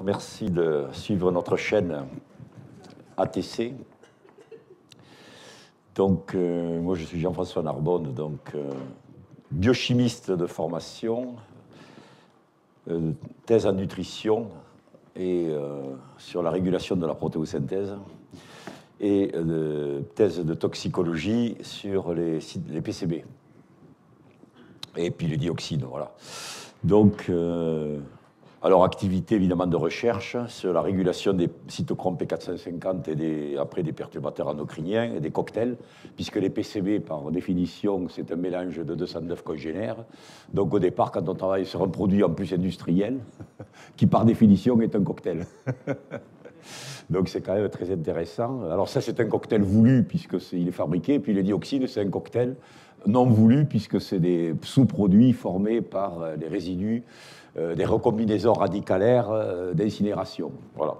Merci de suivre notre chaîne ATC. Donc, moi, je suis Jean-François Narbonne, biochimiste de formation, thèse en nutrition et sur la régulation de la protéosynthèse, et thèse de toxicologie sur les PCB, et puis les dioxines, voilà. Donc, alors, activité évidemment de recherche sur la régulation des cytochromes P450 et après des perturbateurs endocriniens et des cocktails, puisque les PCB, par définition, c'est un mélange de 209 congénères. Donc, au départ, quand on travaille sur un produit en plus industriel, qui par définition est un cocktail. Donc, c'est quand même très intéressant. Alors, ça, c'est un cocktail voulu, puisqu'il est fabriqué. Puis, les dioxines, c'est un cocktail non voulu, puisque c'est des sous-produits formés par les résidus des recombinaisons radicalaires d'incinération. Voilà.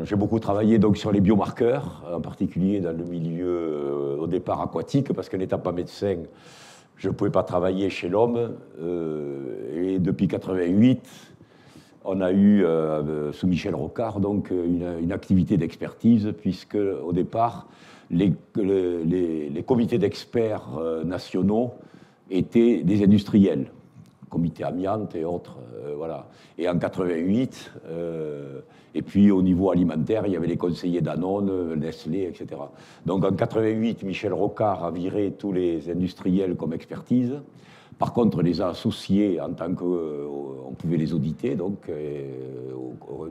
J'ai beaucoup travaillé sur les biomarqueurs, en particulier dans le milieu au départ aquatique, parce que n'étant pas médecin, je ne pouvais pas travailler chez l'homme. Et depuis 1988, on a eu, sous Michel Rocard, une activité d'expertise, puisque au départ, les comités d'experts nationaux étaient des industriels, comité amiante et autres, voilà. Et en 88, et puis au niveau alimentaire, il y avait les conseillers Danone, Nestlé, etc. Donc en 88, Michel Rocard a viré tous les industriels comme expertise. Par contre, les a associés en tant qu'on pouvait les auditer,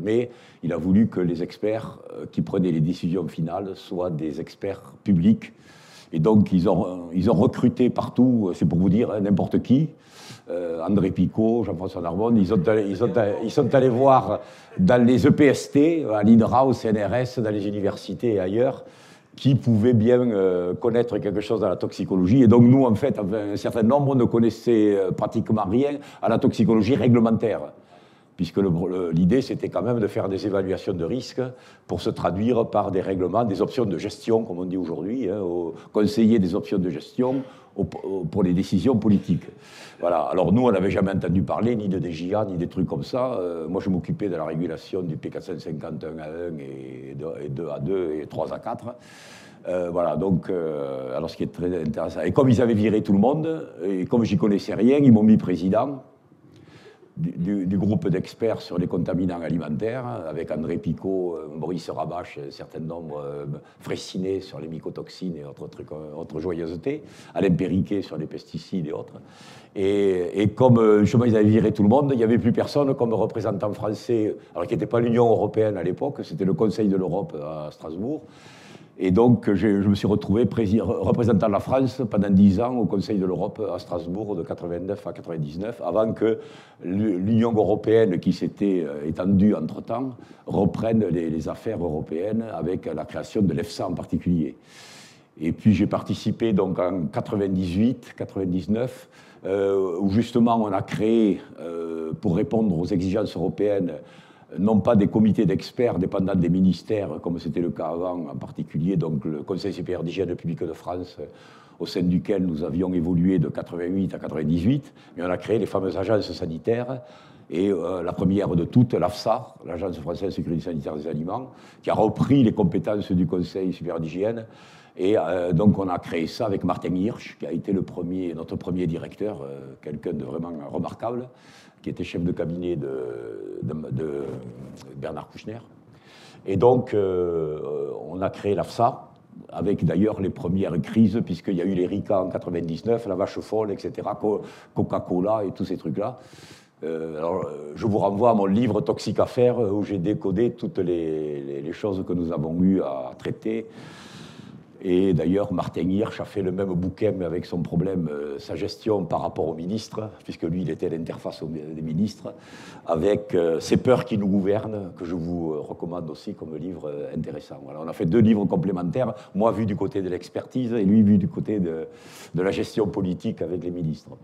mais il a voulu que les experts qui prenaient les décisions finales soient des experts publics. Et donc, ils ont recruté partout, c'est pour vous dire, n'importe qui. André Picot, Jean-François Narbonne, ils sont allés voir dans les EPST, à l'INRA, au CNRS, dans les universités et ailleurs, qui pouvaient bien connaître quelque chose dans la toxicologie. Et donc, nous, en fait, un certain nombre ne connaissaient pratiquement rien à la toxicologie réglementaire, puisque l'idée, c'était quand même de faire des évaluations de risque pour se traduire par des règlements, des options de gestion, comme on dit aujourd'hui, conseiller des options de gestion pour les décisions politiques. Voilà. Alors nous, on n'avait jamais entendu parler ni de DGA, ni des trucs comme ça. Moi, je m'occupais de la régulation du P450 1A1 et 2A2 et 3A4. Voilà, alors ce qui est très intéressant. Et comme ils avaient viré tout le monde, et comme j'y connaissais rien, ils m'ont mis président du groupe d'experts sur les contaminants alimentaires, avec André Picot, Maurice Rabache, un certain nombre, Fraissinet sur les mycotoxines et autres joyeusetés, Alain Périquet sur les pesticides et autres. Et comme justement ils avaient viré tout le monde, il n'y avait plus personne comme représentant français, alors qui n'était pas l'Union européenne à l'époque, c'était le Conseil de l'Europe à Strasbourg. Et donc, je me suis retrouvé représentant la France pendant 10 ans au Conseil de l'Europe à Strasbourg, de 89 à 99, avant que l'Union européenne, qui s'était étendue entre-temps, reprenne les affaires européennes avec la création de l'EFSA en particulier. Et puis, j'ai participé donc en 98, 99, où justement on a créé, pour répondre aux exigences européennes, non pas des comités d'experts dépendant des ministères, comme c'était le cas avant, en particulier donc le Conseil supérieur d'hygiène publique de France, au sein duquel nous avions évolué de 88 à 98, mais on a créé les fameuses agences sanitaires, et la première de toutes, l'AFSA, l'Agence française de sécurité sanitaire des aliments, qui a repris les compétences du Conseil supérieur d'hygiène. Et donc on a créé ça avec Martin Hirsch, qui a été notre premier directeur, quelqu'un de vraiment remarquable, qui était chef de cabinet de Bernard Kouchner. Et donc, on a créé l'AFSA, avec d'ailleurs les premières crises, puisqu'il y a eu les RICA en 99, la vache folle, etc., Coca-Cola et tous ces trucs-là. Alors, je vous renvoie à mon livre Toxique Affaires, où j'ai décodé toutes les choses que nous avons eues à traiter. Et d'ailleurs, Martin Hirsch a fait le même bouquin avec son problème, sa gestion par rapport au ministre, puisque lui, il était l'interface des ministres, avec Ces peurs qui nous gouvernent, que je vous recommande aussi comme livre intéressant. Voilà, on a fait 2 livres complémentaires, moi vu du côté de l'expertise et lui vu du côté de la gestion politique avec les ministres.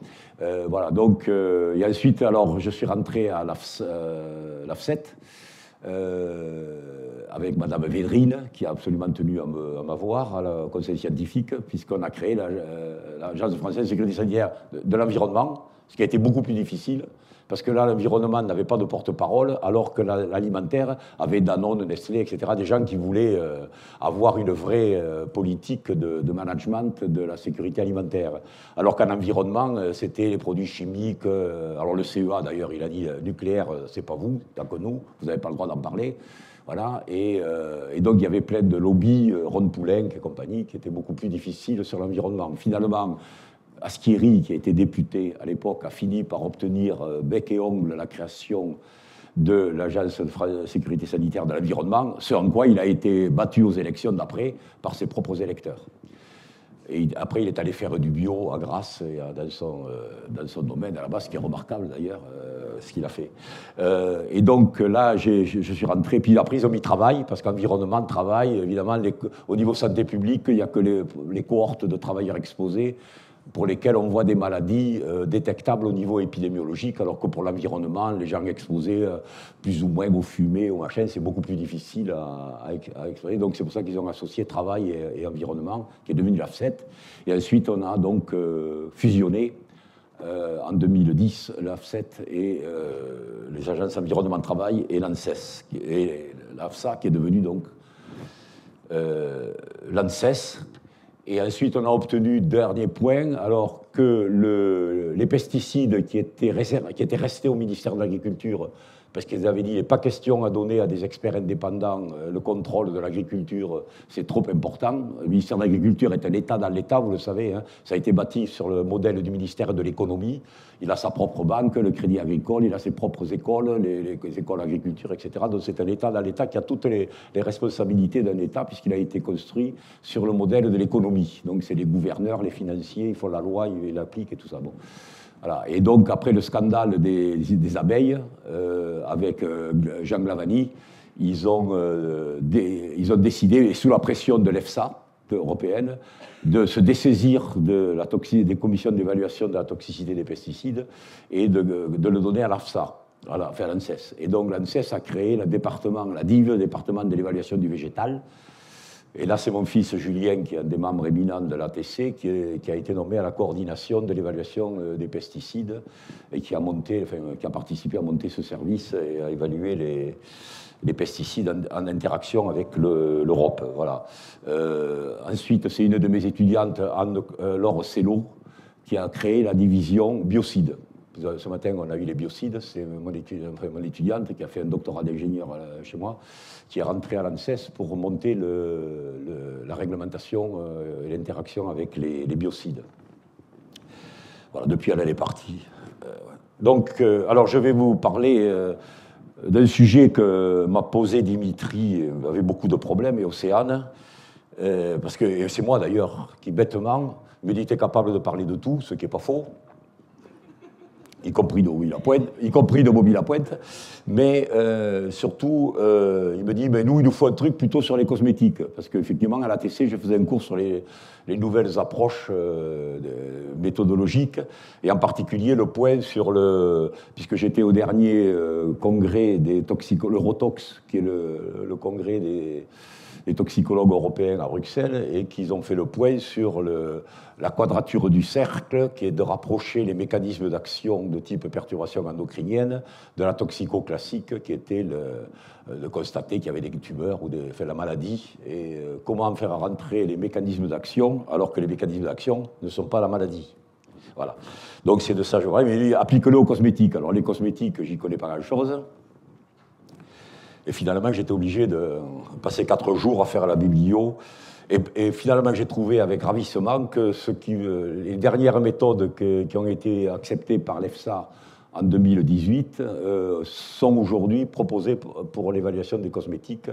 Voilà, donc, et ensuite, alors, je suis rentré à l'AFSET, avec Madame Védrine, qui a absolument tenu à m'avoir au conseil scientifique, puisqu'on a créé l'Agence française de sécurité sanitaire de l'environnement, ce qui a été beaucoup plus difficile, parce que là, l'environnement n'avait pas de porte-parole, alors que l'alimentaire avait Danone, Nestlé, etc., des gens qui voulaient avoir une vraie politique de management de la sécurité alimentaire. Alors qu'en environnement, c'était les produits chimiques. Alors le CEA, d'ailleurs, il a dit nucléaire, c'est pas vous, tant que nous, vous n'avez pas le droit d'en parler. Voilà, et donc il y avait plein de lobbies, Ron Poulenc et compagnie, qui étaient beaucoup plus difficiles sur l'environnement. Finalement, Aschieri, qui a été député à l'époque, a fini par obtenir bec et ongle la création de l'Agence de sécurité sanitaire de l'environnement, ce en quoi il a été battu aux élections d'après par ses propres électeurs. Et après, il est allé faire du bio à Grasse, dans son domaine à la base, ce qui est remarquable d'ailleurs, ce qu'il a fait. Et donc là, je suis rentré, puis après, ils ont mis travail, parce qu'environnement, travail, évidemment, au niveau santé publique, il n'y a que les cohortes de travailleurs exposés, pour lesquels on voit des maladies détectables au niveau épidémiologique, alors que pour l'environnement, les gens exposés plus ou moins aux fumées, aux machins, c'est beaucoup plus difficile à explorer. Donc c'est pour ça qu'ils ont associé travail et environnement, qui est devenu l'AFSET. Et ensuite, on a donc fusionné en 2010 l'AFSET et les agences environnement de travail et l'ANSES, et l'AFSA qui est devenue donc l'ANSES. Et ensuite, on a obtenu, dernier point, alors que les pesticides qui étaient restés au ministère de l'Agriculture, parce qu'ils avaient dit qu'il n'est pas question à donner à des experts indépendants le contrôle de l'agriculture, c'est trop important. Le ministère de l'Agriculture est un État dans l'État, vous le savez. Hein. Ça a été bâti sur le modèle du ministère de l'Économie. Il a sa propre banque, le Crédit Agricole, il a ses propres écoles, les écoles d'agriculture, etc. Donc c'est un État dans l'État qui a toutes les responsabilités d'un État, puisqu'il a été construit sur le modèle de l'économie. Donc c'est les gouverneurs, les financiers, ils font la loi, ils l'appliquent et tout ça. Bon. Voilà. Et donc, après le scandale des abeilles, avec Jean Glavany, ils ont décidé, sous la pression de l'EFSA européenne, de se dessaisir des commissions d'évaluation de la toxicité des pesticides et de le donner à l'AFSA, à l'ANSES. Et donc, l'ANSES a créé le département, la DIV, le département de l'évaluation du végétal. Et là, c'est mon fils Julien, qui est un des membres éminents de l'ATC, qui a été nommé à la coordination de l'évaluation des pesticides et qui a participé à monter ce service et à évaluer les pesticides en interaction avec l'Europe. Voilà. Ensuite, c'est une de mes étudiantes, Laure Sello, qui a créé la division biocides. Ce matin, on a eu les biocides. C'est mon étudiante qui a fait un doctorat d'ingénieur chez moi, qui est rentrée à l'ANSES pour monter la réglementation et l'interaction avec les biocides. Voilà, depuis, elle est partie. Donc, alors, je vais vous parler d'un sujet que m'a posé Dimitri, avec beaucoup de problèmes, et Océane, parce que c'est moi, d'ailleurs, qui, bêtement, me dit « t'es capable de parler de tout », ce qui n'est pas faux. Y compris de Bobby Lapointe, mais surtout, il me dit, nous, il nous faut un truc plutôt sur les cosmétiques, parce qu'effectivement, à l'ATC, je faisais un cours sur les nouvelles approches méthodologiques, et en particulier le point sur puisque j'étais au dernier congrès des toxicologues, l'Eurotox, qui est le congrès des toxicologues européens à Bruxelles, et qu'ils ont fait le point sur la quadrature du cercle, qui est de rapprocher les mécanismes d'action de type perturbation endocrinienne de la toxico classique, qui était de constater qu'il y avait des tumeurs ou la maladie, et comment faire rentrer les mécanismes d'action, alors que les mécanismes d'action ne sont pas la maladie. Voilà. Donc c'est de ça que je voudrais, mais applique-le aux cosmétiques. Alors les cosmétiques, j'y connais pas grand-chose. Et finalement, j'étais obligé de passer 4 jours à faire la biblio. Et finalement, j'ai trouvé avec ravissement que les dernières méthodes qui ont été acceptées par l'EFSA en 2018 sont aujourd'hui proposées pour l'évaluation des cosmétiques.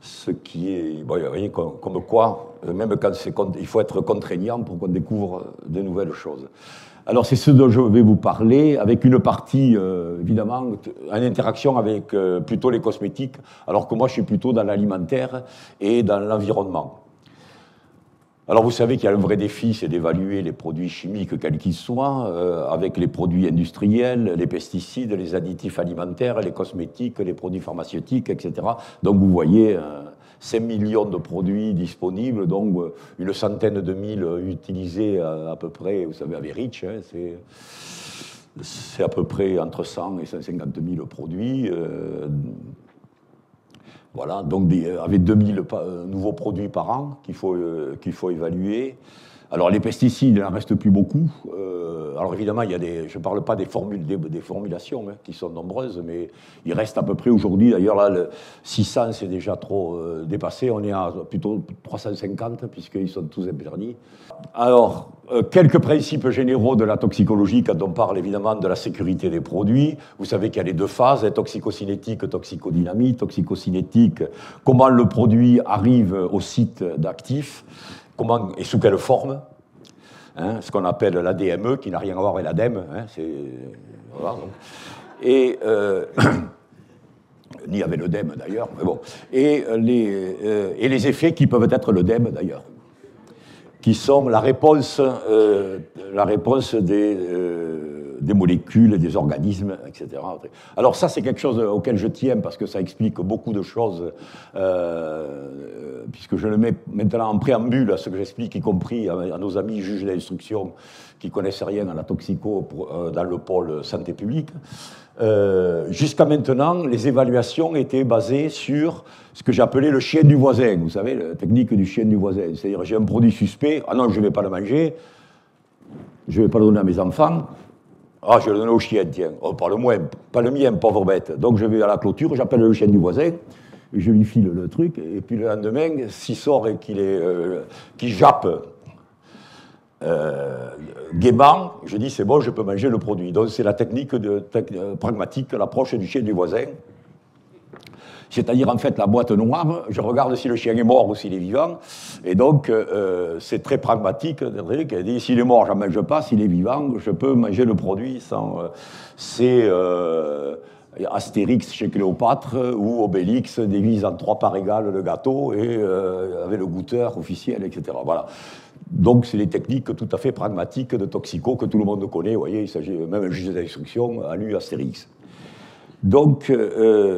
Ce qui est, bon, il y a rien comme quoi, même quand il faut être contraignant pour qu'on découvre de nouvelles choses. Alors c'est ce dont je vais vous parler, avec une partie, évidemment, en interaction avec plutôt les cosmétiques, alors que moi je suis plutôt dans l'alimentaire et dans l'environnement. Alors vous savez qu'il y a un vrai défi, c'est d'évaluer les produits chimiques, quels qu'ils soient, avec les produits industriels, les pesticides, les additifs alimentaires, les cosmétiques, les produits pharmaceutiques, etc. Donc vous voyez, 5 millions de produits disponibles, donc une centaine de mille utilisés à peu près, vous savez, avec Rich, hein, c'est à peu près entre 100 et 150 000 produits. Voilà, donc avec 2000 nouveaux produits par an qu'il faut évaluer. Alors les pesticides, il n'en reste plus beaucoup. Alors évidemment, je ne parle pas des formulations hein, qui sont nombreuses, mais il reste à peu près aujourd'hui, d'ailleurs là, le 600 c'est déjà trop dépassé, on est à plutôt 350 puisqu'ils sont tous interdits. Alors, quelques principes généraux de la toxicologie quand on parle évidemment de la sécurité des produits. Vous savez qu'il y a les deux phases, hein, toxicocinétique, toxicodynamique. Toxicocinétique, comment le produit arrive au site d'actif, comment et sous quelle forme, hein, ce qu'on appelle l'ADME, qui n'a rien à voir avec l'ADEME, hein, voilà, et ni avec l'œdème d'ailleurs, mais bon, et les effets qui peuvent être l'œdème d'ailleurs, qui sont la réponse des molécules, des organismes, etc. Alors ça, c'est quelque chose auquel je tiens parce que ça explique beaucoup de choses, puisque je le mets maintenant en préambule à ce que j'explique, y compris à nos amis juges d'instruction qui ne connaissent rien à la toxico dans le pôle santé publique. Jusqu'à maintenant, les évaluations étaient basées sur ce que j'appelais le chien du voisin. Vous savez, la technique du chien du voisin. C'est-à-dire, j'ai un produit suspect, ah non, je ne vais pas le manger, je ne vais pas le donner à mes enfants, ah, je vais le donner au chien, tiens. Oh, pas le mien, pauvre bête. Donc je vais à la clôture, j'appelle le chien du voisin, et je lui file le truc, et puis le lendemain, s'il sort et qu'il jappe gaiement, je dis c'est bon, je peux manger le produit. Donc c'est la technique pragmatique, l'approche du chien du voisin. C'est-à-dire, en fait, la boîte noire, je regarde si le chien est mort ou s'il est vivant. Et donc, c'est très pragmatique. Elle dit, s'il est mort, je n'en mange pas. S'il est vivant, je peux manger le produit sans... c'est Astérix chez Cléopâtre ou Obélix divise en 3 parts égales le gâteau et avec le goûteur officiel, etc. Voilà. Donc, c'est des techniques tout à fait pragmatiques de toxico que tout le monde connaît. Vous voyez, il s'agit même un juge d'instruction a lu Astérix. Donc,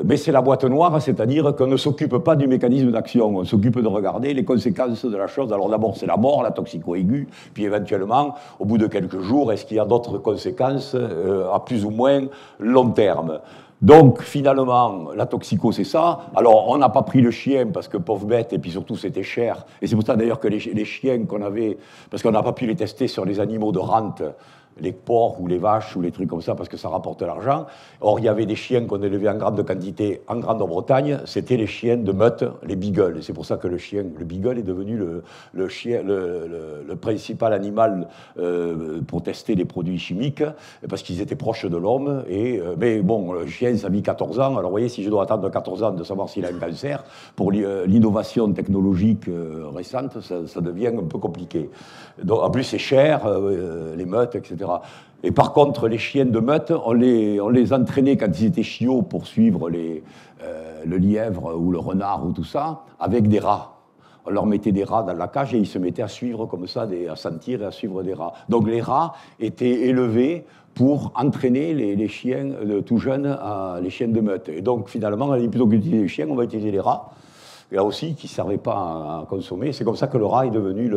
mais c'est la boîte noire, c'est-à-dire qu'on ne s'occupe pas du mécanisme d'action, on s'occupe de regarder les conséquences de la chose. Alors d'abord, c'est la mort, la toxico aiguë, puis éventuellement, au bout de quelques jours, est-ce qu'il y a d'autres conséquences à plus ou moins long terme. Donc, finalement, la toxico, c'est ça. Alors, on n'a pas pris le chien parce que pauvre bête, et puis surtout, c'était cher. Et c'est pour ça, d'ailleurs, que les chiens qu'on avait, parce qu'on n'a pas pu les tester sur les animaux de rente, les porcs ou les vaches ou les trucs comme ça, parce que ça rapporte l'argent. Or, il y avait des chiens qu'on élevait en grande quantité en Grande-Bretagne, c'était les chiens de meute, les beagles. Et c'est pour ça que le beagle est devenu le principal animal pour tester les produits chimiques, parce qu'ils étaient proches de l'homme. Mais bon, le chien, ça a mis 14 ans. Alors, vous voyez, si je dois attendre 14 ans de savoir s'il a un cancer, pour l'innovation technologique récente, ça devient un peu compliqué. Donc, en plus, c'est cher, les meutes, etc. Et par contre, les chiens de meute, on les entraînait quand ils étaient chiots pour suivre le lièvre ou le renard ou tout ça, avec des rats. On leur mettait des rats dans la cage et ils se mettaient à suivre comme ça, à sentir et à suivre des rats. Donc les rats étaient élevés pour entraîner les chiens tout jeunes, les chiens de meute. Et donc finalement, plutôt qu'utiliser les chiens, on va utiliser les rats. Là aussi, qui ne servait pas à consommer. C'est comme ça que le rat est devenu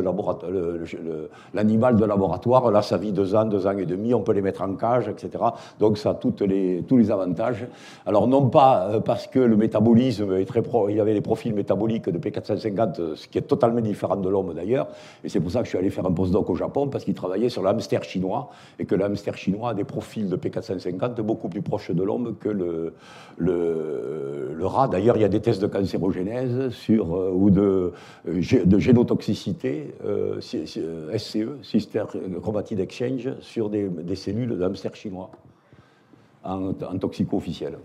l'animal de laboratoire. Là, ça vit 2 ans, 2 ans et demi, on peut les mettre en cage, etc. Donc ça a tous les avantages. Alors non pas parce que le métabolisme est il y avait les profils métaboliques de P450, ce qui est totalement différent de l'homme d'ailleurs. Et c'est pour ça que je suis allé faire un postdoc au Japon, parce qu'il travaillait sur le hamster chinois, et que le hamster chinois a des profils de P450 beaucoup plus proches de l'homme que le rat. D'ailleurs, il y a des tests de cancérogénèse ou de génotoxicité, SCE, Sister Chromatide Exchange, sur des cellules de hamster chinois en toxico officiel.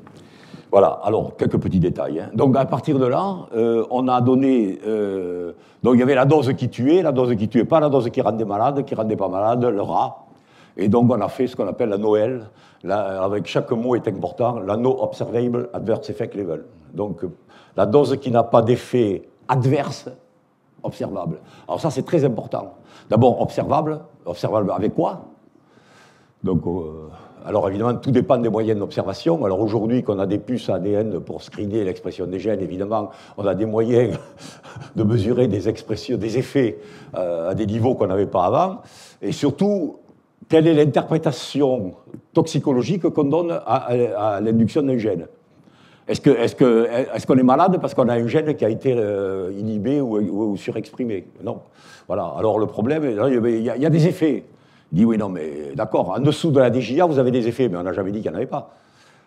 Voilà, alors quelques petits détails. Hein. Donc à partir de là, on a donné... donc il y avait la dose qui tuait, la dose qui ne tuait pas, la dose qui rendait malade, qui ne rendait pas malade, le rat. Et donc on a fait ce qu'on appelle la NOEL. Là, avec chaque mot est important, la No Observable Adverse Effect Level. Donc la dose qui n'a pas d'effet adverse observable. Alors ça, c'est très important. D'abord, observable avec quoi? Donc, alors évidemment, tout dépend des moyens d'observation. Alors aujourd'hui, qu'on a des puces ADN pour screener l'expression des gènes, évidemment, on a des moyens de mesurer des expressions, des effets à des niveaux qu'on n'avait pas avant. Et surtout, quelle est l'interprétation toxicologique qu'on donne à l'induction d'un gène? Est-ce qu'on est malade parce qu'on a un gène qui a été inhibé ou surexprimé? Non. Voilà. Alors le problème, il y a des effets. Il dit oui, non, mais d'accord, en dessous de la DJA, vous avez des effets, mais on n'a jamais dit qu'il n'y en avait pas.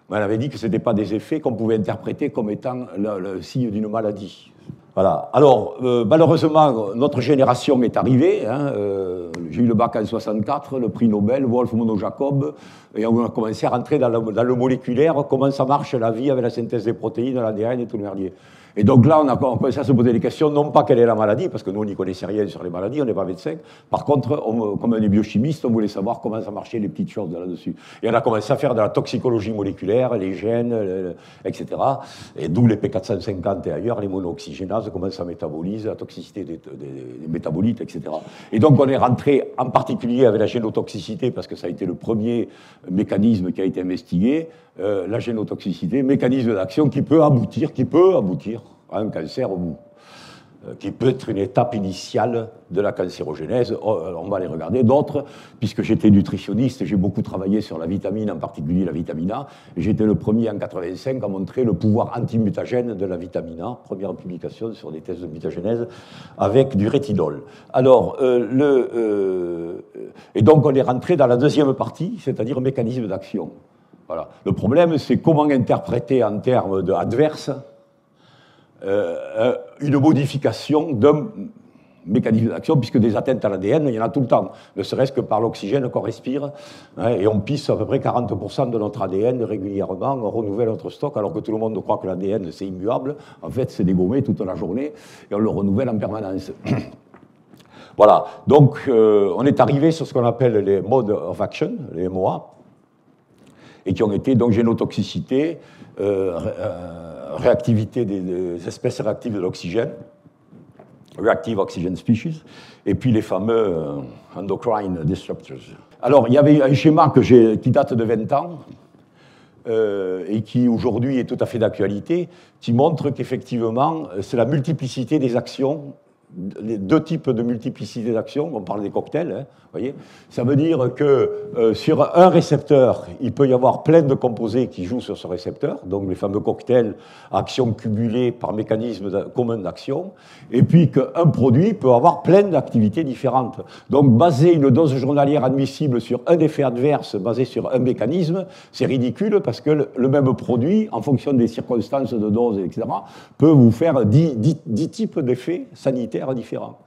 On avait dit que ce n'étaient pas des effets qu'on pouvait interpréter comme étant le signe d'une maladie. Voilà. Alors, malheureusement, notre génération est arrivée. Hein, j'ai eu le bac en 64, le prix Nobel, Wolf, Monod, Jacob, et on a commencé à rentrer dans le moléculaire, comment ça marche la vie avec la synthèse des protéines, l'ADN et tout le merdier. Et donc là, on a commencé à se poser des questions, non pas quelle est la maladie, parce que nous, on n'y connaissait rien sur les maladies, on n'est pas médecin. Par contre, comme on est biochimiste, on voulait savoir comment ça marchait, les petites choses là-dessus. Et on a commencé à faire de la toxicologie moléculaire, les gènes, etc. Et d'où les P450 et ailleurs, les monooxygénases, comment ça métabolise, la toxicité des métabolites, etc. Et donc, on est rentré en particulier avec la génotoxicité, parce que ça a été le premier mécanisme qui a été investigué, la génotoxicité, mécanisme d'action qui peut aboutir à un cancer au bout, qui peut être une étape initiale de la cancérogénèse. On va les regarder. D'autres, puisque j'étais nutritionniste, j'ai beaucoup travaillé sur la vitamine, en particulier la vitamine A. J'étais le premier en 85 à montrer le pouvoir antimutagène de la vitamine A, première publication sur des tests de mutagénèse, avec du rétinol. Alors, et donc on est rentré dans la deuxième partie, c'est-à-dire mécanisme d'action. Voilà. Le problème, c'est comment interpréter en termes adverses une modification d'un mécanisme d'action, puisque des atteintes à l'ADN, il y en a tout le temps, ne serait-ce que par l'oxygène qu'on respire, hein, et on pisse à peu près 40% de notre ADN régulièrement, on renouvelle notre stock, alors que tout le monde croit que l'ADN c'est immuable, en fait c'est dégommé toute la journée, et on le renouvelle en permanence. Voilà, donc on est arrivé sur ce qu'on appelle les modes of action, les MOA, et qui ont été donc génotoxicité, réactivité des espèces réactives de l'oxygène, reactive oxygen species, et puis les fameux endocrine disruptors. Alors, il y avait un schéma qui date de 20 ans, et qui aujourd'hui est tout à fait d'actualité, qui montre qu'effectivement, c'est la multiplicité des actions, les deux types de multiplicité d'actions, on parle des cocktails, hein, voyez. Ça veut dire que sur un récepteur, il peut y avoir plein de composés qui jouent sur ce récepteur, donc les fameux cocktails actions cumulées par mécanisme commun d'action, et puis qu'un produit peut avoir plein d'activités différentes. Donc baser une dose journalière admissible sur un effet adverse basé sur un mécanisme, c'est ridicule parce que le même produit, en fonction des circonstances de dose, etc., peut vous faire 10 types d'effets sanitaires différents.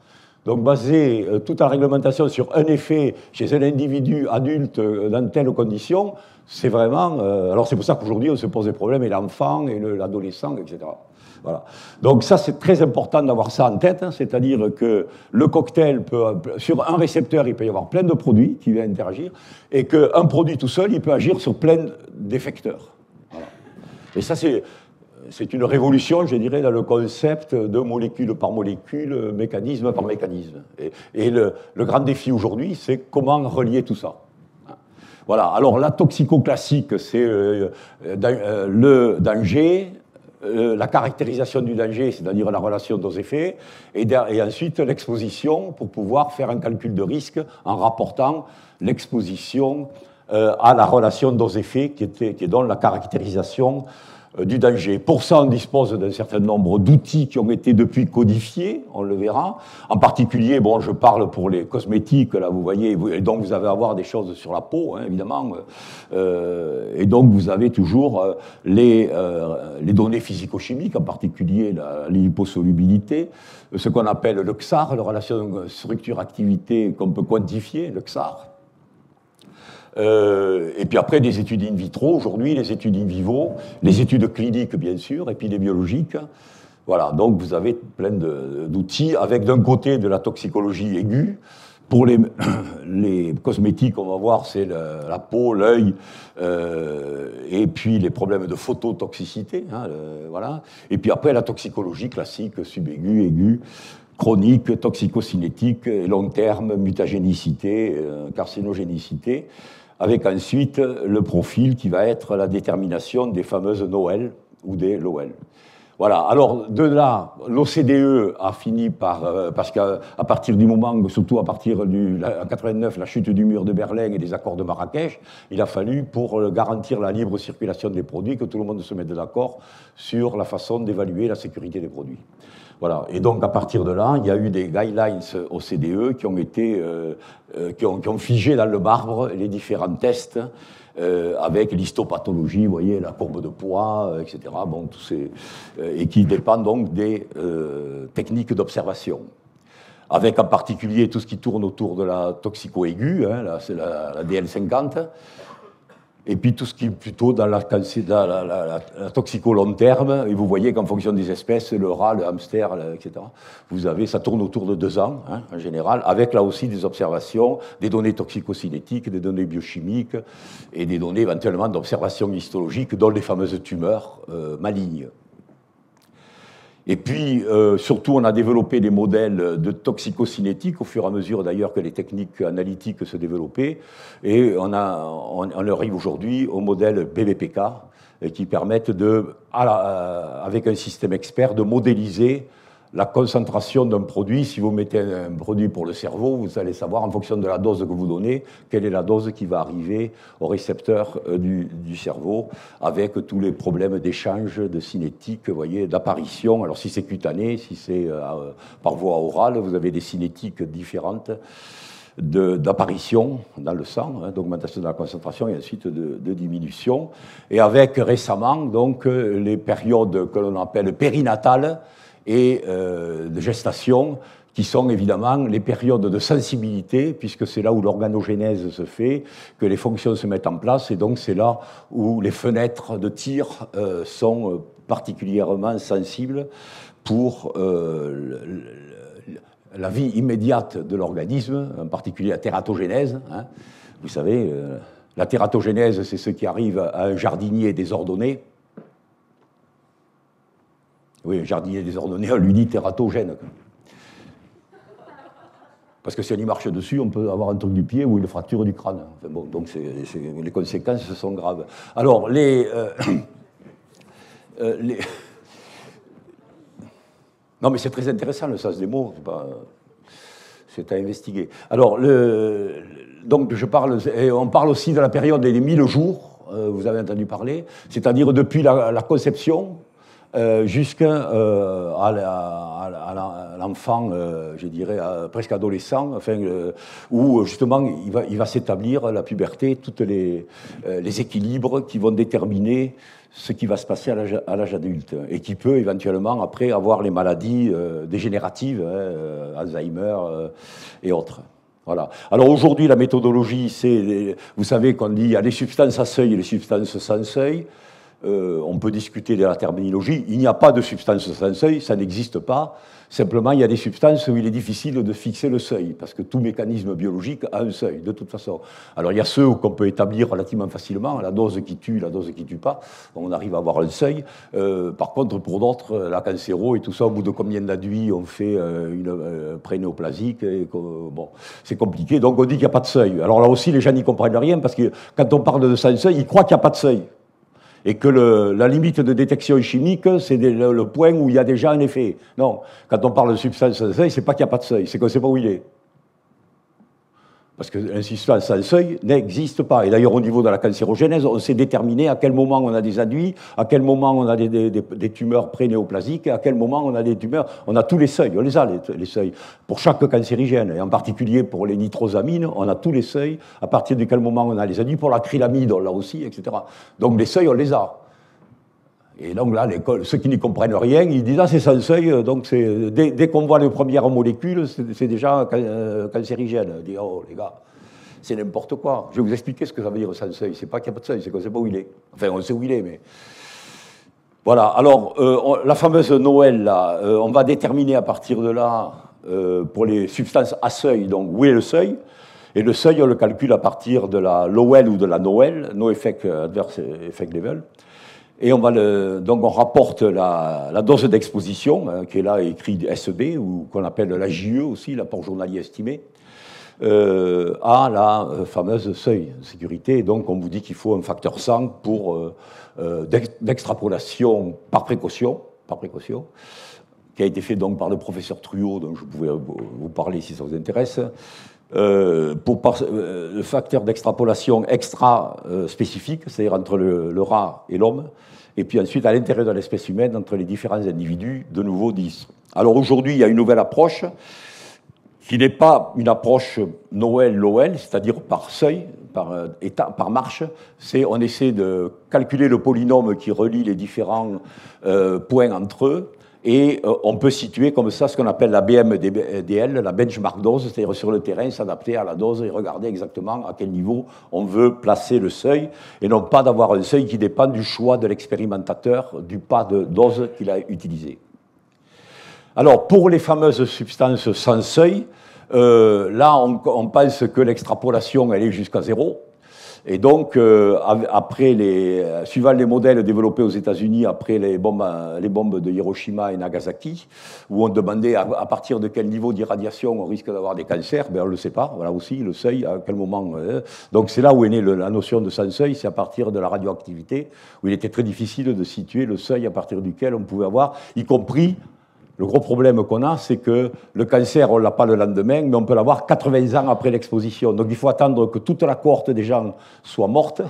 Donc baser toute la réglementation sur un effet chez un individu adulte dans telle condition, c'est vraiment... alors c'est pour ça qu'aujourd'hui on se pose des problèmes, et l'enfant, et l'adolescent, etc. Voilà. Donc ça c'est très important d'avoir ça en tête, hein, c'est-à-dire que le cocktail sur un récepteur, il peut y avoir plein de produits qui viennent interagir, et qu'un produit tout seul, il peut agir sur plein d'effecteurs. Voilà. Et ça c'est une révolution, je dirais, dans le concept de molécule par molécule, mécanisme par mécanisme. Et le grand défi aujourd'hui, c'est comment relier tout ça. Voilà. Alors, la toxico classique, c'est le danger, la caractérisation du danger, c'est-à-dire la relation dose-effet, et ensuite l'exposition pour pouvoir faire un calcul de risque en rapportant l'exposition à la relation dose-effet qui est donc la caractérisation du danger. Pour ça, on dispose d'un certain nombre d'outils qui ont été depuis codifiés, on le verra. En particulier, bon, je parle pour les cosmétiques, là, vous voyez, et donc vous allez avoir des choses sur la peau, hein, évidemment, et donc vous avez toujours les données physico-chimiques, en particulier la liposolubilité, ce qu'on appelle le XAR, la relation structure-activité qu'on peut quantifier, le XAR. Et puis après, des études in vitro, aujourd'hui, les études in vivo, les études cliniques, bien sûr, et puis les biologiques. Voilà, donc vous avez plein d'outils, avec d'un côté de la toxicologie aiguë. Pour les cosmétiques, on va voir, c'est la peau, l'œil, et puis les problèmes de phototoxicité. Hein, voilà. Et puis après, la toxicologie classique, subaiguë, aiguë, chronique, toxicocinétique, long terme, mutagénicité, carcinogénicité, avec ensuite le profil qui va être la détermination des fameuses NOEL ou des LOEL. Voilà, alors de là, l'OCDE a fini par, parce qu'à partir du moment, surtout à partir de 89, la chute du mur de Berlin et des accords de Marrakech, il a fallu, pour garantir la libre circulation des produits, que tout le monde se mette d'accord sur la façon d'évaluer la sécurité des produits. Voilà, et donc à partir de là, il y a eu des guidelines OCDE qui ont été, qui ont figé dans le marbre les différents tests, avec l'histopathologie, vous voyez, la courbe de poids, etc., bon, et qui dépendent donc des techniques d'observation. Avec en particulier tout ce qui tourne autour de la toxico-aiguë, hein, c'est la DL50, et puis tout ce qui est plutôt dans la toxico long terme, et vous voyez qu'en fonction des espèces, le rat, le hamster, etc., vous avez, ça tourne autour de 2 ans, hein, en général, avec là aussi des observations, des données toxicocinétiques, des données biochimiques, et des données éventuellement d'observation histologique, dont les fameuses tumeurs malignes. Et puis, surtout, on a développé des modèles de toxicocinétique au fur et à mesure, d'ailleurs, que les techniques analytiques se développaient. Et on arrive aujourd'hui au modèle BBPK, qui permettent, avec un système expert, de modéliser la concentration d'un produit. Si vous mettez un produit pour le cerveau, vous allez savoir, en fonction de la dose que vous donnez, quelle est la dose qui va arriver au récepteur du cerveau, avec tous les problèmes d'échange, de cinétique, vous voyez, d'apparition. Alors si c'est cutané, si c'est par voie orale, vous avez des cinétiques différentes d'apparition dans le sang, hein, d'augmentation de la concentration et ensuite de diminution. Et avec récemment, donc, les périodes que l'on appelle périnatales, et de gestation, qui sont évidemment les périodes de sensibilité, puisque c'est là où l'organogénèse se fait, que les fonctions se mettent en place, et donc c'est là où les fenêtres de tir sont particulièrement sensibles pour la vie immédiate de l'organisme, en particulier la tératogénèse. Hein. Vous savez, la tératogénèse, c'est ce qui arrive à un jardinier désordonné. Oui, un jardinier désordonné, on lui dit tératogène. Parce que si on y marche dessus, on peut avoir un truc du pied ou une fracture du crâne. Enfin bon, donc les conséquences sont graves. Alors, non, mais c'est très intéressant, le sens des mots. C'est à investiguer. Alors, donc on parle aussi de la période des 1000 jours, vous avez entendu parler, c'est-à-dire depuis la conception, jusqu'à l'enfant, je dirais, presque adolescent, enfin, où justement il va s'établir la puberté, tous les équilibres qui vont déterminer ce qui va se passer à l'âge adulte et qui peut éventuellement après avoir les maladies dégénératives, hein, Alzheimer et autres. Voilà. Alors aujourd'hui, la méthodologie, c'est, vous savez qu'on dit il y a les substances à seuil et les substances sans seuil. On peut discuter de la terminologie. Il n'y a pas de substance sans seuil, ça n'existe pas. Simplement, il y a des substances où il est difficile de fixer le seuil, parce que tout mécanisme biologique a un seuil, de toute façon. Alors, il y a ceux qu'on peut établir relativement facilement, la dose qui tue, la dose qui ne tue pas. On arrive à avoir un seuil. Par contre, pour d'autres, la cancéro et tout ça, au bout de combien d'adduits on fait une prénéoplasique, bon, c'est compliqué. Donc, on dit qu'il n'y a pas de seuil. Alors là aussi, les gens n'y comprennent rien, parce que quand on parle de sans seuil, ils croient qu'il n'y a pas de seuil. Et que la limite de détection chimique, c'est le point où il y a déjà un effet. Non, quand on parle de substance sans seuil, c'est pas qu'il n'y a pas de seuil, c'est qu'on ne sait pas où il est. Parce qu'une substance sans seuil n'existe pas. Et d'ailleurs, au niveau de la cancérogénèse, on sait déterminer à quel moment on a des adduits, à quel moment on a des tumeurs prénéoplasiques, à quel moment on a des tumeurs. On a tous les seuils, on les a, les seuils, pour chaque cancérigène. Et en particulier pour les nitrosamines, on a tous les seuils, à partir de quel moment on a les adduits. Pour l'acrylamide, on l'a aussi, etc. Donc les seuils, on les a. Et donc là, ceux qui n'y comprennent rien, ils disent « Ah, c'est sans seuil, donc dès qu'on voit les premières molécules, c'est déjà cancérigène. » On dit « Oh, les gars, c'est n'importe quoi. » Je vais vous expliquer ce que ça veut dire sans seuil. C'est pas qu'il n'y a pas de seuil, c'est qu'on ne sait pas où il est. Enfin, on sait où il est, mais... Voilà, alors, la fameuse Noël, là, on va déterminer à partir de là, pour les substances à seuil, donc où est le seuil. Et le seuil, on le calcule à partir de la LOEL ou de la NOEL, No Effect Adverse Effect Level. Et donc on rapporte la dose d'exposition, hein, qui est là écrit SB, ou qu'on appelle la JE aussi, l'apport journalier estimé, à la fameuse seuil de sécurité. Et donc on vous dit qu'il faut un facteur 100 pour d'extrapolation par précaution, qui a été fait donc par le professeur Truot, dont je pouvais vous parler si ça vous intéresse. Le facteur d'extrapolation extra spécifique, c'est-à-dire entre le rat et l'homme, et puis ensuite à l'intérieur de l'espèce humaine, entre les différents individus, de nouveau 10. Alors aujourd'hui, il y a une nouvelle approche, qui n'est pas une approche Noël-Lowell, c'est-à-dire par seuil, par marche. On essaie de calculer le polynôme qui relie les différents points entre eux, et on peut situer comme ça ce qu'on appelle la BMDL, la benchmark dose, c'est-à-dire sur le terrain, s'adapter à la dose et regarder exactement à quel niveau on veut placer le seuil, et non pas d'avoir un seuil qui dépend du choix de l'expérimentateur, du pas de dose qu'il a utilisé. Alors, pour les fameuses substances sans seuil, là, on pense que l'extrapolation, elle est jusqu'à 0. Et donc, suivant les modèles développés aux États-Unis après les bombes de Hiroshima et Nagasaki, où on demandait à partir de quel niveau d'irradiation on risque d'avoir des cancers, ben on ne le sait pas. Voilà aussi le seuil, à quel moment. Donc, c'est là où est née la notion de sans seuil, c'est à partir de la radioactivité, où il était très difficile de situer le seuil à partir duquel on pouvait avoir, y compris. Le gros problème qu'on a, c'est que le cancer, on ne l'a pas le lendemain, mais on peut l'avoir 80 ans après l'exposition. Donc il faut attendre que toute la cohorte des gens soit morte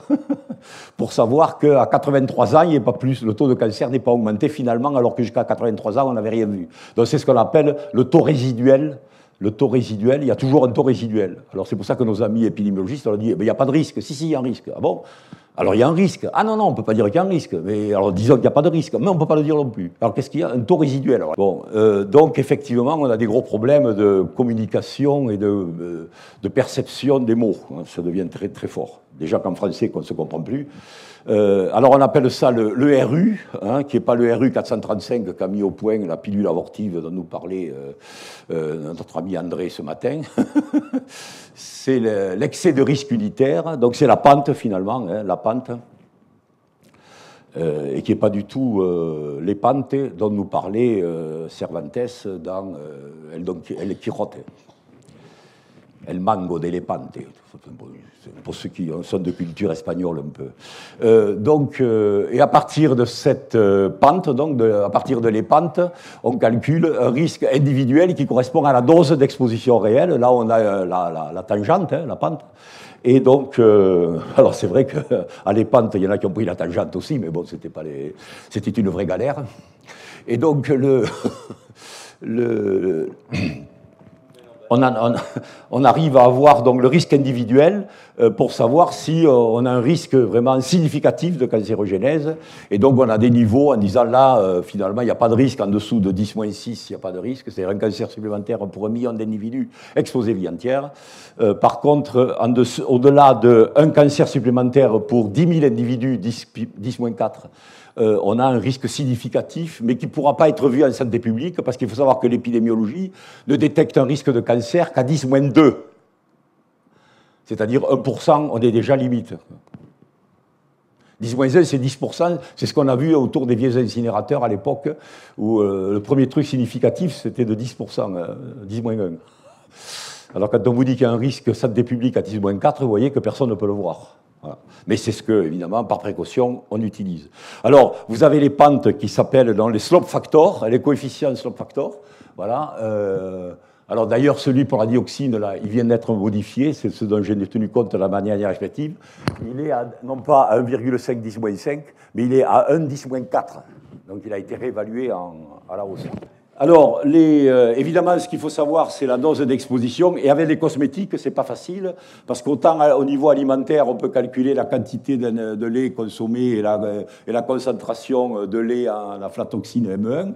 pour savoir qu'à 83 ans, il n'y a pas plus, le taux de cancer n'est pas augmenté finalement, alors que jusqu'à 83 ans, on n'avait rien vu. Donc c'est ce qu'on appelle le taux résiduel. Le taux résiduel, il y a toujours un taux résiduel. Alors c'est pour ça que nos amis épidémiologistes ont dit, il n'y a pas de risque. Si, il y a un risque. Ah bon ? Alors il y a un risque. Ah non, on ne peut pas dire qu'il y a un risque. Mais alors disons qu'il n'y a pas de risque. Mais on ne peut pas le dire non plus. Alors qu'est-ce qu'il y a ? Un taux résiduel. Alors, bon, donc effectivement, on a des gros problèmes de communication et de perception des mots. Ça devient très très fort. Déjà qu'en français, qu'on ne se comprend plus. Alors on appelle ça le RU, hein, qui n'est pas le RU 435 qu'a mis au point la pilule abortive dont nous parlait notre ami André ce matin. C'est l'excès de risque unitaire, donc c'est la pente finalement, hein, la pente, et qui n'est pas du tout les pentes dont nous parlait Cervantes dans El Quijote. El mango de lepante, pour ceux qui sont de culture espagnole un peu. Et à partir de cette pente, donc à partir de l'épante, on calcule un risque individuel qui correspond à la dose d'exposition réelle. Là, on a la tangente, hein, la pente. Et donc, alors c'est vrai qu'à l'épante, il y en a qui ont pris la tangente aussi, mais bon, c'était une vraie galère. Et donc, on arrive à avoir donc le risque individuel pour savoir si on a un risque vraiment significatif de cancérogénèse. Et donc on a des niveaux en disant là, finalement, il n'y a pas de risque en dessous de 10-6, il n'y a pas de risque. C'est-à-dire un cancer supplémentaire pour 1 million d'individus exposés vie entière. Par contre, au-delà d'un cancer supplémentaire pour 10 000 individus, 10-4, on a un risque significatif, mais qui ne pourra pas être vu en santé publique, parce qu'il faut savoir que l'épidémiologie ne détecte un risque de cancer qu'à 10-2. C'est-à-dire 1%, on est déjà limite. 10-1, c'est 10%, c'est ce qu'on a vu autour des vieux incinérateurs à l'époque, où le premier truc significatif, c'était de 10%, 10-1. Alors quand on vous dit qu'il y a un risque santé publique à 10-4, vous voyez que personne ne peut le voir. Voilà. Mais c'est ce que, évidemment, par précaution, on utilise. Alors, vous avez les pentes qui s'appellent dans les slope factors, les coefficients slope factor. Voilà. Alors, d'ailleurs, celui pour la dioxine, là, il vient d'être modifié, c'est ce dont j'ai tenu compte de la manière respective. Il est non pas à 1,5 10-5, mais il est à 1 10-4. Donc, il a été réévalué à la hausse. Alors, évidemment, ce qu'il faut savoir, c'est la dose d'exposition. Et avec les cosmétiques, c'est pas facile, parce qu'autant au niveau alimentaire, on peut calculer la quantité de lait consommé et la concentration de lait en aflatoxine M1,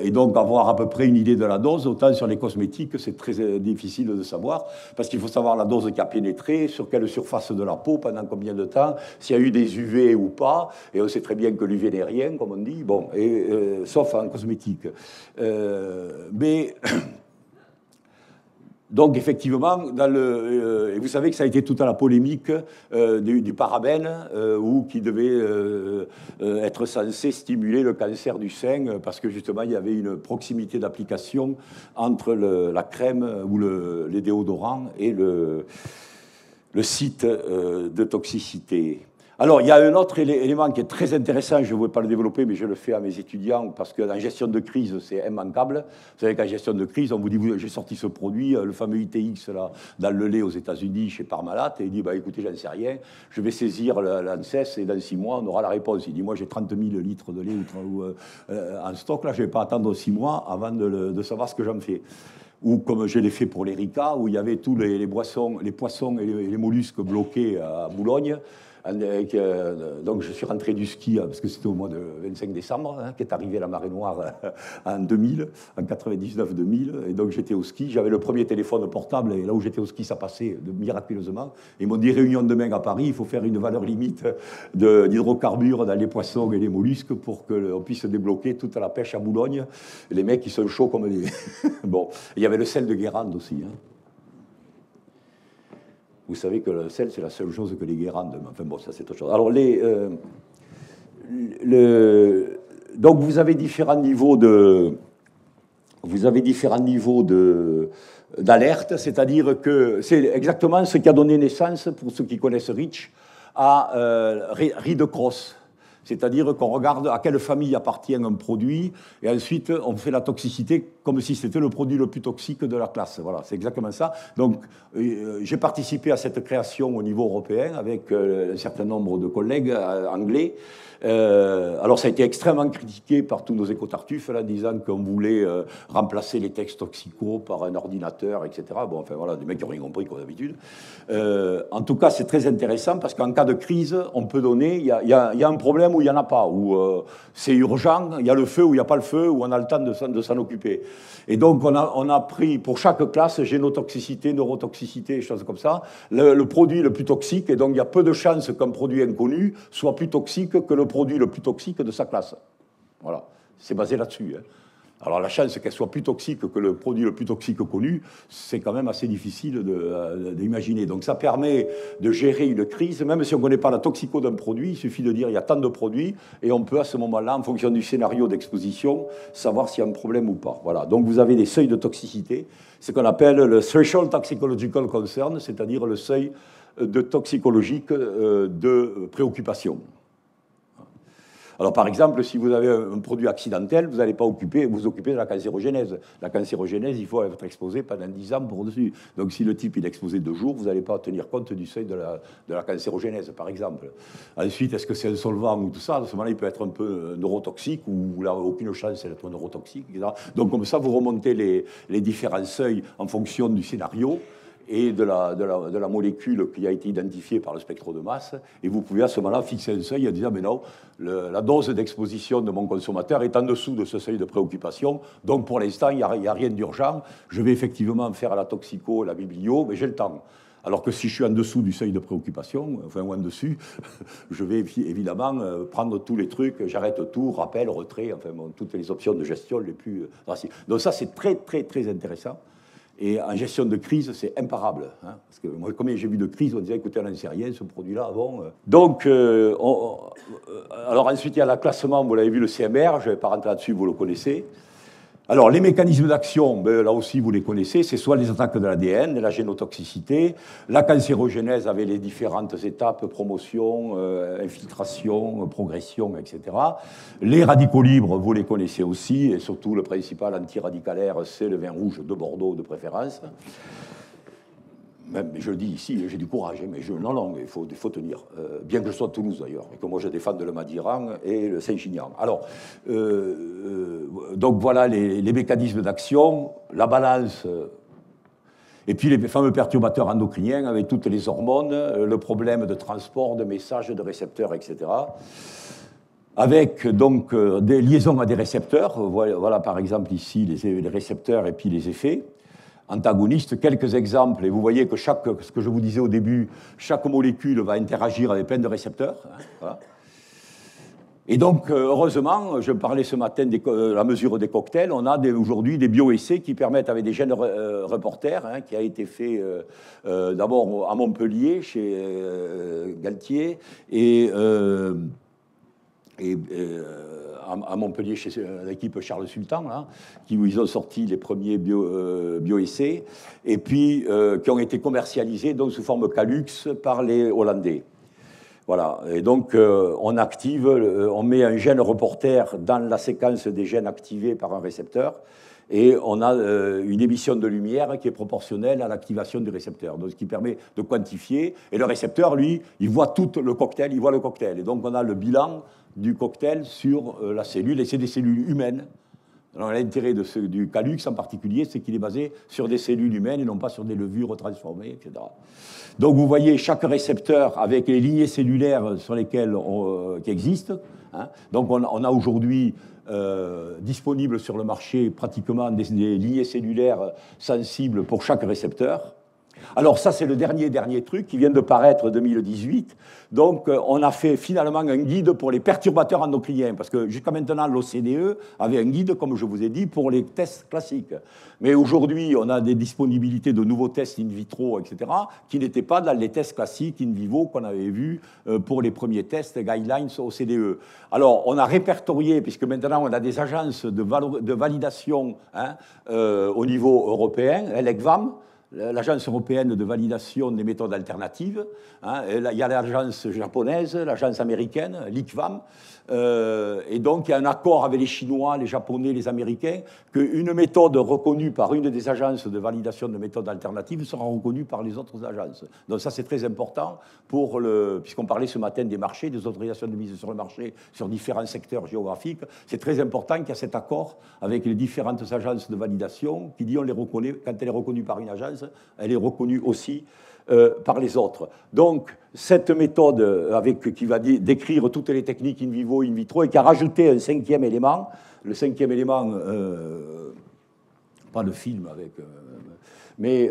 et donc avoir à peu près une idée de la dose. Autant sur les cosmétiques, c'est très difficile de savoir, parce qu'il faut savoir la dose qui a pénétré, sur quelle surface de la peau, pendant combien de temps, s'il y a eu des UV ou pas. Et on sait très bien que l'UV n'est rien, comme on dit, bon, sauf en cosmétique. Mais Donc, effectivement, et vous savez que ça a été tout à la polémique du parabène, qui devait être censé stimuler le cancer du sein, parce que justement, il y avait une proximité d'application entre la crème ou les déodorants et le site de toxicité. Alors, il y a un autre élément qui est très intéressant, je ne vais pas le développer, mais je le fais à mes étudiants, parce que la gestion de crise, c'est immanquable. Vous savez qu'en gestion de crise, on vous dit, j'ai sorti ce produit, le fameux ITX, là, dans le lait aux États-Unis, chez Parmalat, et il dit, bah, écoutez, j'en sais rien, je vais saisir l'ANSES, et dans 6 mois, on aura la réponse. Il dit, moi, j'ai 30 000 litres de lait en stock, là, je ne vais pas attendre 6 mois avant de savoir ce que j'en fais. Ou comme je l'ai fait pour l'Erika, où il y avait tous les poissons et les mollusques bloqués à Boulogne. Donc je suis rentré du ski, parce que c'était au mois de 25 décembre, qu'est arrivée la marée noire en 2000, en 99-2000. Et donc j'étais au ski, j'avais le premier téléphone portable, et là où j'étais au ski, ça passait miraculeusement. Ils m'ont dit, réunion demain à Paris, il faut faire une valeur limite d'hydrocarbures dans les poissons et les mollusques pour qu'on puisse débloquer toute la pêche à Boulogne. Et les mecs, ils sont chauds comme des... Bon, il y avait le sel de Guérande aussi. Vous savez que le sel, c'est la seule chose que les Guérandes... Enfin bon, ça c'est autre chose. Alors, donc vous avez différents niveaux d'alerte, c'est-à-dire que c'est exactement ce qui a donné naissance, pour ceux qui connaissent Rich, à Reed Cross. C'est-à-dire qu'on regarde à quelle famille appartient un produit, et ensuite on fait la toxicité comme si c'était le produit le plus toxique de la classe. Voilà, c'est exactement ça. Donc j'ai participé à cette création au niveau européen avec un certain nombre de collègues anglais. Alors ça a été extrêmement critiqué par tous nos écotartuffes, là, disant qu'on voulait remplacer les textes toxicaux par un ordinateur, etc. Bon, enfin voilà, des mecs qui n'ont rien compris comme d'habitude. En tout cas, c'est très intéressant parce qu'en cas de crise, on peut donner, il y a un problème où il n'y en a pas, où c'est urgent, il y a le feu ou il n'y a pas le feu, où on a le temps de s'en occuper. Et donc on a pris pour chaque classe génotoxicité, neurotoxicité, choses comme ça, le produit le plus toxique, et donc il y a peu de chances qu'un produit inconnu soit plus toxique que le produit le plus toxique de sa classe. Voilà, c'est basé là-dessus. Alors la chance qu'elle soit plus toxique que le produit le plus toxique connu, c'est quand même assez difficile d'imaginer. Donc ça permet de gérer une crise, même si on ne connaît pas la toxico d'un produit, il suffit de dire il y a tant de produits, et on peut à ce moment-là, en fonction du scénario d'exposition, savoir s'il y a un problème ou pas. Voilà. Donc vous avez des seuils de toxicité, ce qu'on appelle le threshold toxicological concern, c'est-à-dire le seuil de toxicologique de préoccupation. Alors, par exemple, si vous avez un produit accidentel, vous n'allez pas vous occuper de la cancérogénèse. La cancérogénèse, il faut être exposé pendant 10 ans pour dessus. Donc, si le type est exposé 2 jours, vous n'allez pas tenir compte du seuil de la cancérogénèse, par exemple. Ensuite, est-ce que c'est un solvant ou tout ça? À ce moment-là, il peut être un peu neurotoxique, ou il n'a aucune chance d'être neurotoxique, etc. Donc, comme ça, vous remontez les différents seuils en fonction du scénario et de la molécule qui a été identifiée par le spectre de masse, et vous pouvez à ce moment-là fixer un seuil en disant, mais non, la dose d'exposition de mon consommateur est en dessous de ce seuil de préoccupation, donc pour l'instant, il n'y a rien d'urgent, je vais effectivement faire la toxico, la biblio, mais j'ai le temps. Alors que si je suis en dessous du seuil de préoccupation, enfin, ou en dessus, je vais évidemment prendre tous les trucs, j'arrête tout, rappel, retrait, enfin, toutes les options de gestion les plus drastiques. Donc ça, c'est très, très, très intéressant. Et en gestion de crise, c'est imparable. Hein, parce que moi, combien j'ai vu de crises, on disait, écoutez, on n'en sait rien, ce produit-là, bon. Donc, alors ensuite, il y a le classement, vous l'avez vu, le CMR, je ne vais pas rentrer là-dessus, vous le connaissez. Alors, les mécanismes d'action, là aussi, vous les connaissez, c'est soit les attaques de l'ADN, la génotoxicité, la cancérogénèse avec les différentes étapes, promotion, infiltration, progression, etc. Les radicaux libres, vous les connaissez aussi, et surtout le principal antiradicalaire, c'est le vin rouge de Bordeaux de préférence. Même, je le dis ici, j'ai du courage, mais non, il faut tenir. Bien que je sois de Toulouse d'ailleurs, et que moi je défende le Madiran et le Saint-Chinian. Alors, donc voilà les mécanismes d'action, la balance, et puis les fameux perturbateurs endocriniens avec toutes les hormones, le problème de transport, de messages, de récepteurs, etc. Avec donc des liaisons à des récepteurs. Voilà par exemple ici les récepteurs et puis les effets antagonistes, quelques exemples, et vous voyez que ce que je vous disais au début, chaque molécule va interagir avec plein de récepteurs. Hein, voilà. Et donc, heureusement, je parlais ce matin de la mesure des cocktails, on a aujourd'hui des bioessais qui permettent, avec des gènes reporters, hein, qui a été fait d'abord à Montpellier, chez Galtier, et à Montpellier, chez l'équipe Charles Sultan, là, où ils ont sorti les premiers bioessais, et puis qui ont été commercialisés donc, sous forme Calux par les Hollandais. Voilà, et donc on active, on met un gène reporter dans la séquence des gènes activés par un récepteur, et on a une émission de lumière qui est proportionnelle à l'activation du récepteur, donc ce qui permet de quantifier. Et le récepteur, lui, il voit tout le cocktail, il voit le cocktail. Et donc on a le bilan du cocktail sur la cellule, et c'est des cellules humaines. Alors l'intérêt du Calux en particulier, c'est qu'il est basé sur des cellules humaines et non pas sur des levures transformées, etc. Donc vous voyez chaque récepteur avec les lignées cellulaires sur lesquelles qui existent. Hein. Donc on a aujourd'hui disponible sur le marché pratiquement des lignées cellulaires sensibles pour chaque récepteur. Alors ça, c'est le dernier truc qui vient de paraître en 2018. Donc on a fait finalement un guide pour les perturbateurs endocriniens, parce que jusqu'à maintenant, l'OCDE avait un guide, comme je vous ai dit, pour les tests classiques. Mais aujourd'hui, on a des disponibilités de nouveaux tests in vitro, etc., qui n'étaient pas dans les tests classiques in vivo qu'on avait vus pour les premiers tests guidelines OCDE. Alors on a répertorié, puisque maintenant on a des agences de validation, hein, au niveau européen, l'ECVAM, l'Agence européenne de validation des méthodes alternatives. Hein, il y a l'agence japonaise, l'agence américaine, l'ICVAM. Et donc, il y a un accord avec les Chinois, les Japonais, les Américains, qu'une méthode reconnue par une des agences de validation de méthodes alternatives sera reconnue par les autres agences. Donc ça, c'est très important, puisqu'on parlait ce matin des marchés, des autorisations de mise sur le marché sur différents secteurs géographiques. C'est très important qu'il y ait cet accord avec les différentes agences de validation qui dit on les reconnaît, quand elle est reconnue par une agence, elle est reconnue aussi par les autres. Donc, cette méthode qui va décrire toutes les techniques in vivo, in vitro, et qui a rajouté un 5e élément, le 5e élément, pas le film, mais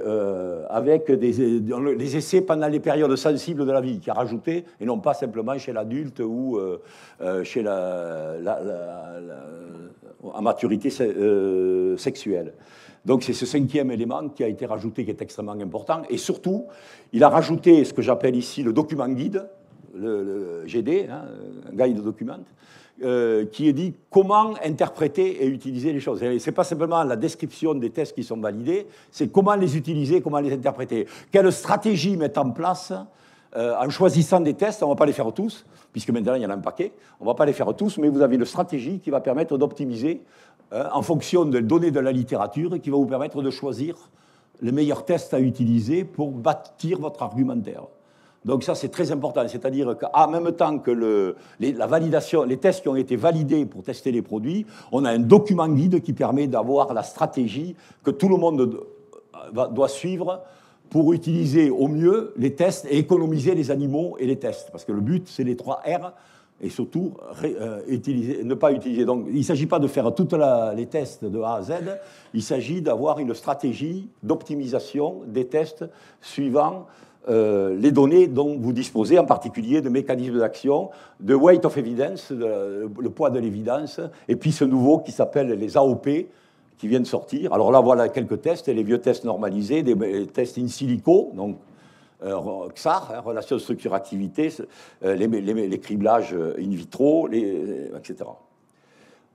avec les essais pendant les périodes sensibles de la vie, qui a rajouté, et non pas simplement chez l'adulte ou chez à maturité sexuelle. Donc c'est ce 5e élément qui a été rajouté, qui est extrêmement important. Et surtout, il a rajouté ce que j'appelle ici le document guide, le GD, hein, Guide Document, qui est dit comment interpréter et utiliser les choses. Ce n'est pas simplement la description des tests qui sont validés, c'est comment les utiliser, comment les interpréter. Quelle stratégie mettre en place en choisissant des tests. On ne va pas les faire tous, puisque maintenant il y en a un paquet. On ne va pas les faire tous, mais vous avez une stratégie qui va permettre d'optimiser en fonction des données de la littérature, qui va vous permettre de choisir les meilleurs tests à utiliser pour bâtir votre argumentaire. Donc ça, c'est très important. C'est-à-dire qu'en même temps que la validation, les tests qui ont été validés pour tester les produits, on a un document guide qui permet d'avoir la stratégie que tout le monde doit suivre pour utiliser au mieux les tests et économiser les animaux et les tests. Parce que le but, c'est les 3 R, et surtout ne pas utiliser. Donc il ne s'agit pas de faire tous les tests de A à Z, il s'agit d'avoir une stratégie d'optimisation des tests suivant les données dont vous disposez, en particulier de mécanismes d'action, de weight of evidence, le poids de l'évidence, et puis ce nouveau qui s'appelle les AOP, qui viennent sortir. Alors là, voilà quelques tests, les vieux tests normalisés, des tests in silico, donc XAR, hein, relation structure-activité, les criblages in vitro, etc.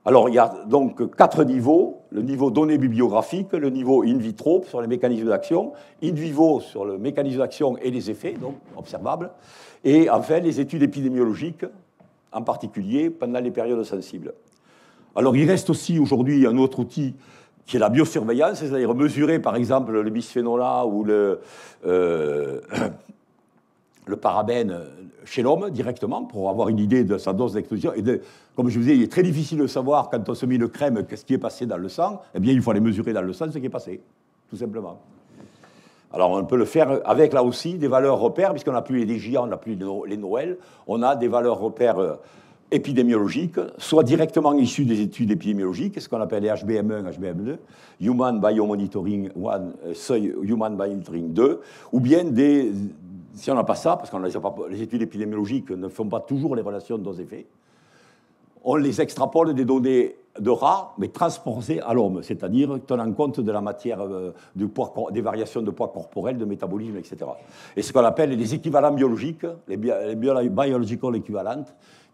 Alors, il y a donc 4 niveaux. Le niveau données bibliographiques, le niveau in vitro sur les mécanismes d'action, in vivo sur le mécanisme d'action et les effets, donc observables, et enfin les études épidémiologiques, en particulier pendant les périodes sensibles. Alors, il reste aussi aujourd'hui un autre outil qui est la biosurveillance, c'est-à-dire mesurer, par exemple, le bisphénol A ou le parabène chez l'homme directement pour avoir une idée de sa dose d'exposition. Et comme je vous disais, il est très difficile de savoir quand on se met une crème qu'est-ce qui est passé dans le sang. Eh bien, il faut aller mesurer dans le sang ce qui est passé, tout simplement. Alors, on peut le faire avec, là aussi, des valeurs repères, puisqu'on n'a plus les DGA, on n'a plus les Noël. On a des valeurs repères épidémiologiques, soit directement issues des études épidémiologiques, ce qu'on appelle les HBM1, HBM2, Human Biomonitoring 1, Human Biomonitoring 2, ou bien si on n'a pas ça, parce que les études épidémiologiques ne font pas toujours les relations de dose-effet, on les extrapole des données de rats, mais transposées à l'homme, c'est-à-dire tenant compte de la matière, des variations de poids corporel, de métabolisme, etc. Et ce qu'on appelle les équivalents biologiques, les biological equivalents,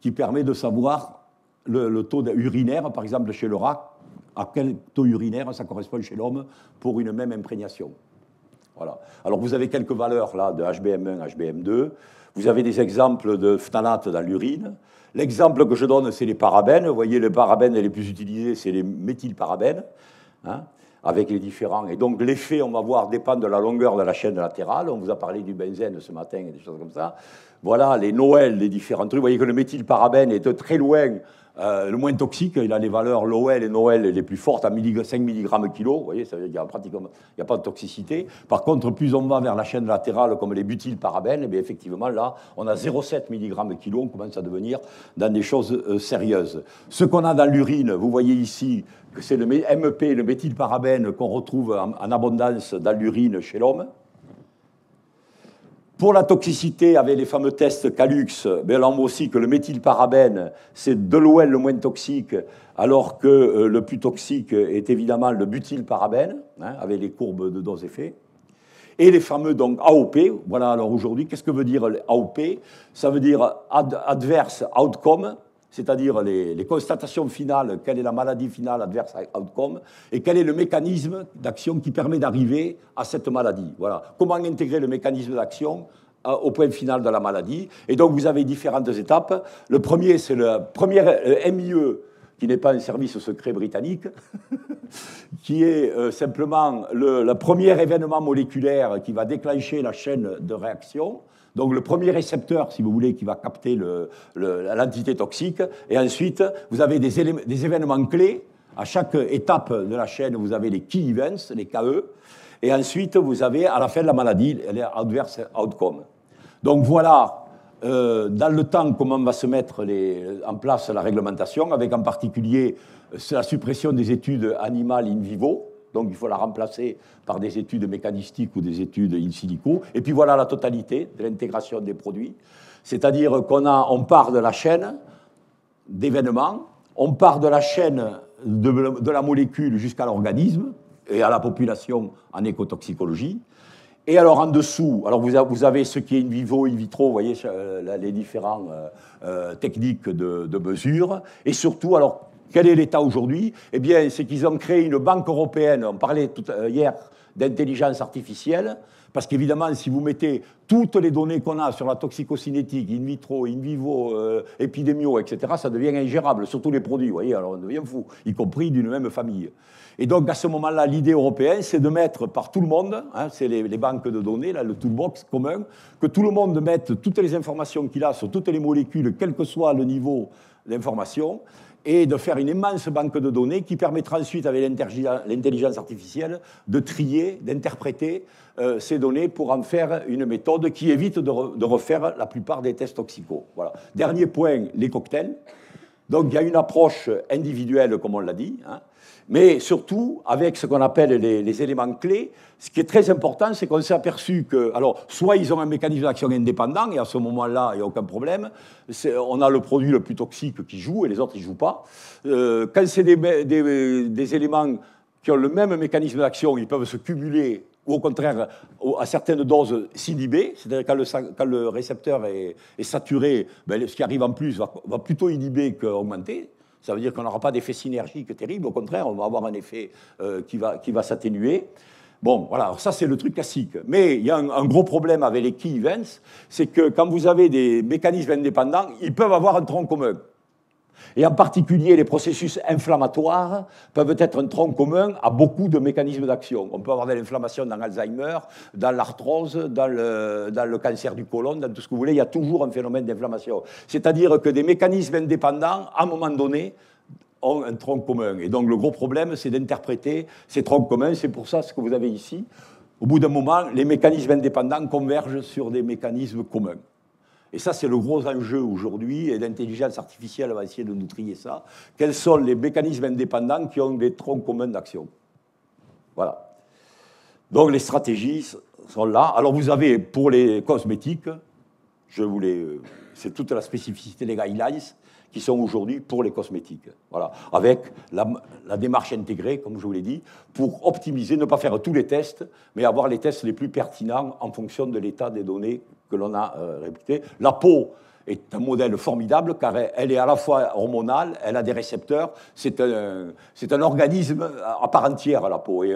qui permet de savoir le taux urinaire, par exemple chez le rat, à quel taux urinaire ça correspond chez l'homme pour une même imprégnation. Voilà. Alors vous avez quelques valeurs là de HBM1, HBM2. Vous avez des exemples de phtalates dans l'urine. L'exemple que je donne, c'est les parabènes. Vous voyez, les parabènes les plus utilisés, c'est les méthylparabènes, hein, avec les différents. Et donc l'effet, on va voir, dépend de la longueur de la chaîne latérale. On vous a parlé du benzène ce matin et des choses comme ça. Voilà les Noël, les différents trucs. Vous voyez que le méthylparabène est de très loin le moins toxique. Il a les valeurs Lowell et Noël les plus fortes à 5 mg kilo. Vous voyez, ça veut dire pratiquement il n'y a pas de toxicité. Par contre, plus on va vers la chaîne latérale, comme les butylparabènes, eh effectivement, là, on a 0,7 mg kilo. On commence à devenir dans des choses sérieuses. Ce qu'on a dans l'urine, vous voyez ici que c'est le MEP, le méthylparabène, qu'on retrouve en abondance dans l'urine chez l'homme. Pour la toxicité, avec les fameux tests Calux, ben là on voit aussi que le méthylparabène, c'est de loin le moins toxique, alors que le plus toxique est évidemment le butylparabène, hein, avec les courbes de dose-effet. Et les fameux donc, AOP, voilà, alors aujourd'hui, qu'est-ce que veut dire AOP? Ça veut dire Adverse Outcome, c'est-à-dire les constatations finales, quelle est la maladie finale, adverse outcome, et quel est le mécanisme d'action qui permet d'arriver à cette maladie. Voilà. Comment intégrer le mécanisme d'action au point final de la maladie. Et donc, vous avez différentes étapes. Le premier, c'est le premier MIE, qui n'est pas un service secret britannique, qui est simplement le premier événement moléculaire qui va déclencher la chaîne de réaction. Donc le premier récepteur, si vous voulez, qui va capter l'entité toxique. Et ensuite, vous avez des événements clés. À chaque étape de la chaîne, vous avez les key events, les KE. Et ensuite, vous avez, à la fin de la maladie, les adverse outcomes. Donc voilà, dans le temps, comment va se mettre en place la réglementation, avec en particulier la suppression des études animales in vivo. Donc il faut la remplacer par des études mécanistiques ou des études in silico. Et puis voilà la totalité de l'intégration des produits. C'est-à-dire on part de la chaîne d'événements, on part de la chaîne de la molécule jusqu'à l'organisme et à la population en écotoxicologie. Et alors en dessous, alors vous avez ce qui est in vivo, in vitro, vous voyez les différentes techniques de mesure. Et surtout, alors, quel est l'état aujourd'hui? Eh bien, c'est qu'ils ont créé une banque européenne, on parlait hier d'intelligence artificielle, parce qu'évidemment, si vous mettez toutes les données qu'on a sur la toxicocinétique, in vitro, in vivo, épidémio, etc., ça devient ingérable, surtout les produits, vous voyez, alors on devient fou, y compris d'une même famille. Et donc, à ce moment-là, l'idée européenne, c'est de mettre par tout le monde, hein, c'est les banques de données, là, le toolbox commun, que tout le monde mette toutes les informations qu'il a sur toutes les molécules, quel que soit le niveau d'information, et de faire une immense banque de données qui permettra ensuite, avec l'intelligence artificielle, de trier, d'interpréter ces données pour en faire une méthode qui évite de refaire la plupart des tests toxicaux. Voilà. Dernier point, les cocktails. Donc il y a une approche individuelle, comme on l'a dit, hein, mais surtout avec ce qu'on appelle les éléments clés. Ce qui est très important, c'est qu'on s'est aperçu que, alors, soit ils ont un mécanisme d'action indépendant, et à ce moment-là, il n'y a aucun problème. On a le produit le plus toxique qui joue, et les autres, ils ne jouent pas. Quand c'est des éléments qui ont le même mécanisme d'action, ils peuvent se cumuler, ou au contraire, à certaines doses, s'inhiber. C'est-à-dire quand le récepteur est saturé, ben, ce qui arrive en plus va plutôt inhiber qu'augmenter. Ça veut dire qu'on n'aura pas d'effet synergique terrible. Au contraire, on va avoir un effet qui va s'atténuer. Bon, voilà, alors ça c'est le truc classique. Mais il y a un gros problème avec les key events, c'est que quand vous avez des mécanismes indépendants, ils peuvent avoir un tronc commun. Et en particulier, les processus inflammatoires peuvent être un tronc commun à beaucoup de mécanismes d'action. On peut avoir de l'inflammation dans l'Alzheimer, dans l'arthrose, dans le cancer du côlon, dans tout ce que vous voulez. Il y a toujours un phénomène d'inflammation. C'est-à-dire que des mécanismes indépendants, à un moment donné, ont un tronc commun. Et donc le gros problème, c'est d'interpréter ces troncs communs. C'est pour ça ce que vous avez ici. Au bout d'un moment, les mécanismes indépendants convergent sur des mécanismes communs. Et ça, c'est le gros enjeu aujourd'hui, et l'intelligence artificielle va essayer de nous trier ça. Quels sont les mécanismes indépendants qui ont des troncs communs d'action? Voilà. Donc les stratégies sont là. Alors vous avez, pour les cosmétiques, C'est toute la spécificité des guidelines qui sont aujourd'hui pour les cosmétiques. Voilà. Avec la démarche intégrée, comme je vous l'ai dit, pour optimiser, ne pas faire tous les tests, mais avoir les tests les plus pertinents en fonction de l'état des données que l'on a répliquées. La peau est un modèle formidable car elle est à la fois hormonale, elle a des récepteurs, c'est un organisme à part entière, la peau. Et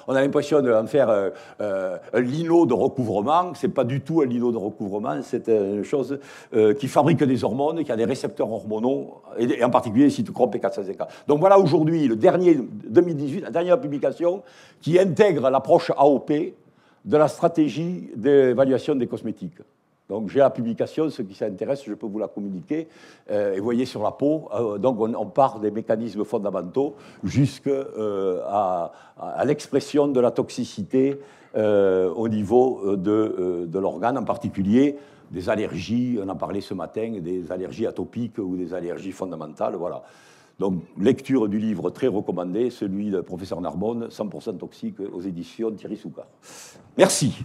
on a l'impression d'en faire un lino de recouvrement, c'est pas du tout un lino de recouvrement, c'est une chose qui fabrique des hormones, qui a des récepteurs hormonaux, et en particulier les cytochromes P450. Donc voilà aujourd'hui le dernier 2018, la dernière publication qui intègre l'approche AOP de la stratégie d'évaluation des cosmétiques. Donc j'ai la publication, ceux qui s'intéressent, je peux vous la communiquer. Et vous voyez sur la peau, donc on part des mécanismes fondamentaux jusqu'à l'expression de la toxicité au niveau de l'organe, en particulier des allergies, on en parlait ce matin, des allergies atopiques ou des allergies fondamentales, voilà. Donc, lecture du livre très recommandé, celui de professeur Narbonne, 100% toxique, aux éditions Thierry Soucard. Merci.